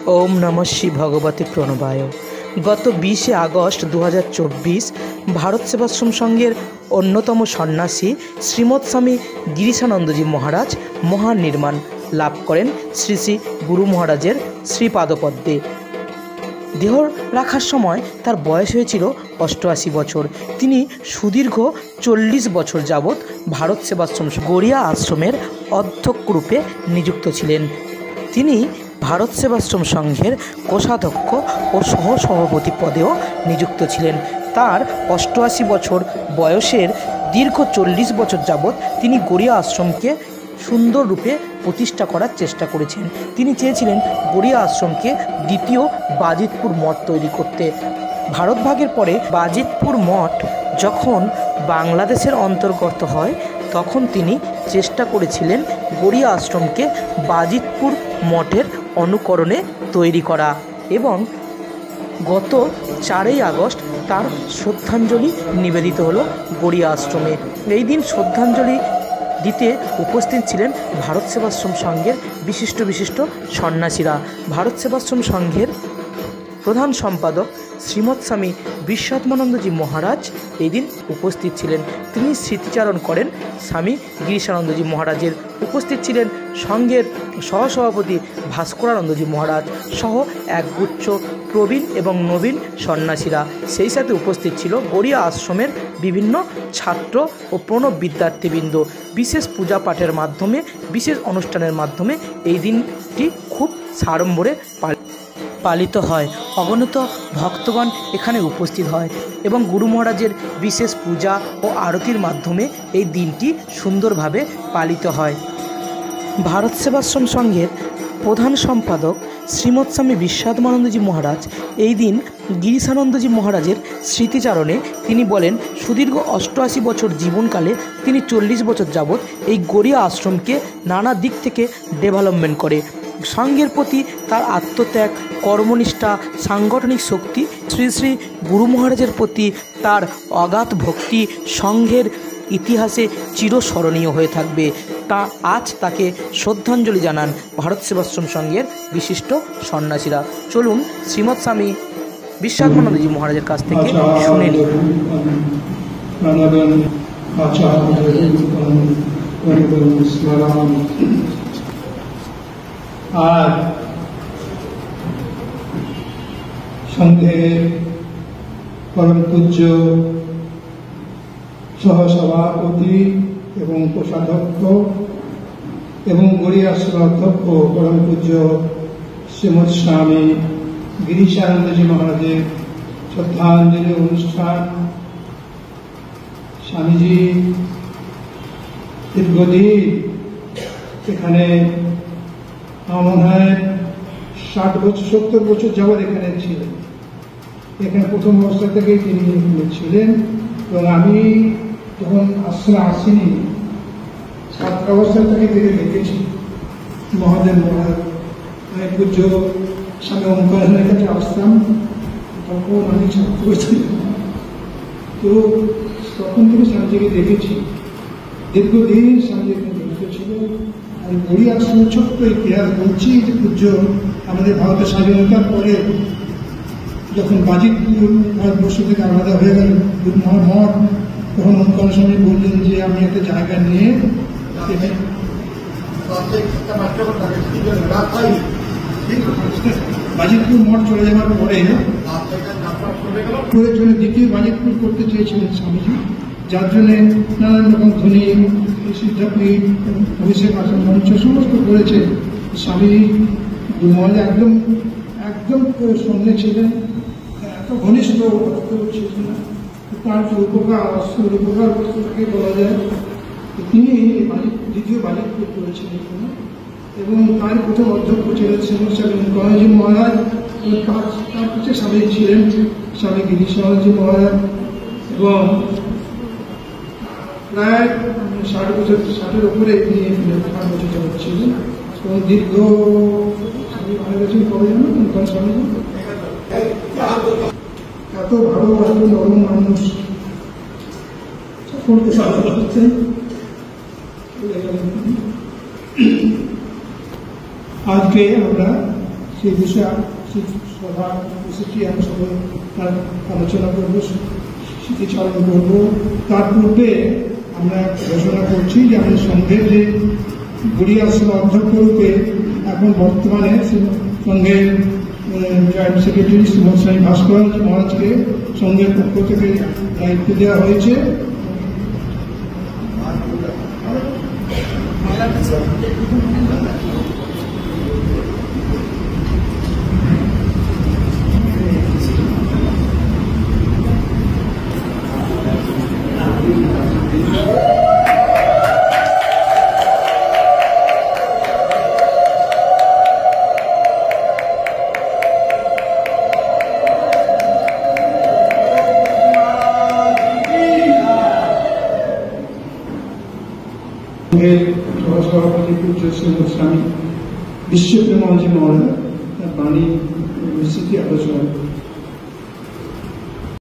ओम नमः श्री भगवते प्रणवाय। गत 20 আগস্ট 2024 भारत सेवाश्रम संघेर अन्यतम सन्यासी श्रीमद स्वामी गिरीशानंदजी महाराज महानिर्वाण लाभ करें श्री श्री गुरु महाराजेर श्रीपादपद्मे। देह राखार समय तार बयस हয়েছিল 88 বছর। তিনি সুদীর্ঘ 40 বছর যাবৎ ভারত সেবাশ্রম গড়িয়া আশ্রমের অধ্যক্ষ রূপে নিযুক্ত ছিলেন। তিনি ভারত সেবাশ্রম সংঘের কোষাধ্যক্ষ ও সহসভাপতি পদেও নিযুক্ত ছিলেন। তার 88 বছর বয়সের দীর্ঘ 40 বছর যাবৎ তিনি গড়িয়া আশ্রমকে সুন্দর রূপে প্রতিষ্ঠা করার চেষ্টা করেছেন। তিনি চেয়েছিলেন গড়িয়া আশ্রমকে দ্বিতীয় বাজিতপুর মঠ তৈরি করতে। ভারত ভাগের পরে বাজিতপুর মঠ যখন বাংলাদেশের অন্তর্গত হয় তখন তিনি চেষ্টা করেছিলেন গড়িয়া আশ্রমকে বাজিতপুর মঠের অনুকরণে তৈরি করা এবং গত 4 আগস্ট তার শ্রদ্ধাঞ্জলি নিবেদিত হলো গড়িয়া আশ্রমে। এই দিন শ্রদ্ধাঞ্জলি দিতে উপস্থিত ছিলেন ভারত সেবাশ্রম সংঘের বিশিষ্ট সন্ন্যাসীরা। ভারত সেবাশ্রম সংঘের প্রধান সম্পাদক শ্রীমদ স্বামী বিশ্বাত্মানন্দজি মহারাজ এই দিন উপস্থিত ছিলেন। তিনি স্মৃতিচারণ করেন স্বামী গিরিশানন্দজি মহারাজের। উপস্থিত ছিলেন সংঘের সহসভাপতি ভাস্করানন্দজি মহারাজ সহ একগুচ্ছ প্রবীণ এবং নবীন সন্ন্যাসীরা। সেই সাথে উপস্থিত ছিল গড়িয়া আশ্রমের বিভিন্ন ছাত্র ও প্রণব বিদ্যার্থীবৃন্দ। বিশেষ পূজা পাঠের মাধ্যমে বিশেষ অনুষ্ঠানের মাধ্যমে এই দিনটি খুব সাড়ম্বরে পালিত হয়। অগণিত ভক্তগণ এখানে উপস্থিত হয় এবং গুরু মহারাজের বিশেষ পূজা ও আরতির মাধ্যমে এই দিনটি সুন্দরভাবে পালিত হয়। ভারত সেবাশ্রম সংঘের প্রধান সম্পাদক শ্রীমদ স্বামী বিশ্বাত্মানন্দজি মহারাজ এই দিন গিরিশানন্দজি মহারাজের স্মৃতিচারণে তিনি বলেন, সুদীর্ঘ 88 বছর জীবনকালে তিনি 40 বছর যাবৎ এই গড়িয়া আশ্রমকে নানা দিক থেকে ডেভেলপমেন্ট করে। সংঘের প্রতি তার আত্মত্যাগ, কর্মনিষ্ঠা, সাংগঠনিক শক্তি, শ্রী শ্রী গুরু মহারাজের প্রতি তার অগাধ ভক্তি সংঘের ইতিহাসে চিরস্মরণীয় হয়ে থাকবে। তা আজ তাকে শ্রদ্ধাঞ্জলি জানান ভারত সেবাশ্রম সংঘের বিশিষ্ট সন্ন্যাসীরা। চলুন শ্রীমদ স্বামী বিশ্বাত্মানন্দজি মহারাজের কাছ থেকে শুনে নিন। आज संघेर परम पूज्य सहसभापति एवं कोषाध्यक्ष एवं गड़िया आश्रम अध्यक्ष परम पूज्य श्रीमद स्वामी गिरीशानंदजी महाराजेर श्रद्धांजलि अनुष्ठान स्वामीजी दीर्घदिन एखाने আমার মনে হয় 60 বছর 70 বছর যাবৎ এখানে ছিলেন। এখানে প্রথম অবস্থা থেকেই তিনি ছিলেন এবং আমি যখন আশ্রমে আসিনি ছাত্র অবস্থা থেকে তিনি দেখেছি মহাদেব মহারাজ পূজ্য স্বামী ওঙ্কারের কাছে আসতাম, তখন আমি ছাত্র ছিলাম। তো তখন থেকে স্বামীজিকে দেখেছি, দীর্ঘদিন স্বামীজি জড়িত ছিলেন। গড়িয়া আশ্রমের ছোট্ট ইতিহাস বলছি যে পূজ্য আমাদের ভারতের স্বাধীনতার পরে যখন বাজিতপুর ভারতবর্ষ থেকে আলাদা হয়ে গেল মঠ, তখন ওঙ্কার স্বামী বললেন যে আমি একটা জায়গা নিয়ে বাজিতপুর মঠ চলে যাওয়ার পরে জন্য দ্বিতীয় বাজিতপুর করতে চেয়েছিলেন স্বামীজি, যার জন্য নানান রকম ধ্বনি সিদ্ধাপীঠ অভিষেক আসন মঞ্চ সমস্ত করেছে। স্বামী মহারাজ একদম সঙ্গে ছিলেন, এত ঘনিষ্ঠ ছিলেন না। তার যে উপকার বস্তুটাকে বলা যায়, তিনি দ্বিতীয় বাজিতপুর করেছিলেন এবং তার প্রথম অধ্যক্ষ ছিলেন শ্রীমদ স্বামী গণেশজি মহারাজ। তার কাছে স্বামী ছিলেন স্বামী গিরিশানন্দজি মহারাজ এবং প্রায় 60 বছর 60-এর উপরে তিনি 60 বছর যাবৎ ছিলেন এবং দীর্ঘ স্বামী মারা গেছেন কবে জানো? স্বামীজি এত ভালো এত নরম মানুষ সকলকে সাহায্য করতেন। आज के সেই বিষয়ে সভা এসেছি, একসাথে তার আলোচনা করবো, স্মৃতিচারণ করবো। তার পূর্বে আমরা ঘোষণা করছি যে আমাদের সংঘের যে গড়িয়া সেবা অধ্যক্ষ রূপে এখন বর্তমানে সংঘের জয়েন্ট সেক্রেটারি শ্রীমৎ স্বামী ভাস্কর মহারাজকে সংঘের পক্ষ থেকে দায়িত্ব দেওয়া হয়েছে। সভাপতি পূজ্য শ্রীমৎ স্বামী বিশ্বপ্রেমানন্দজি মহারাজ তার বাণী স্মৃতি আলোচনা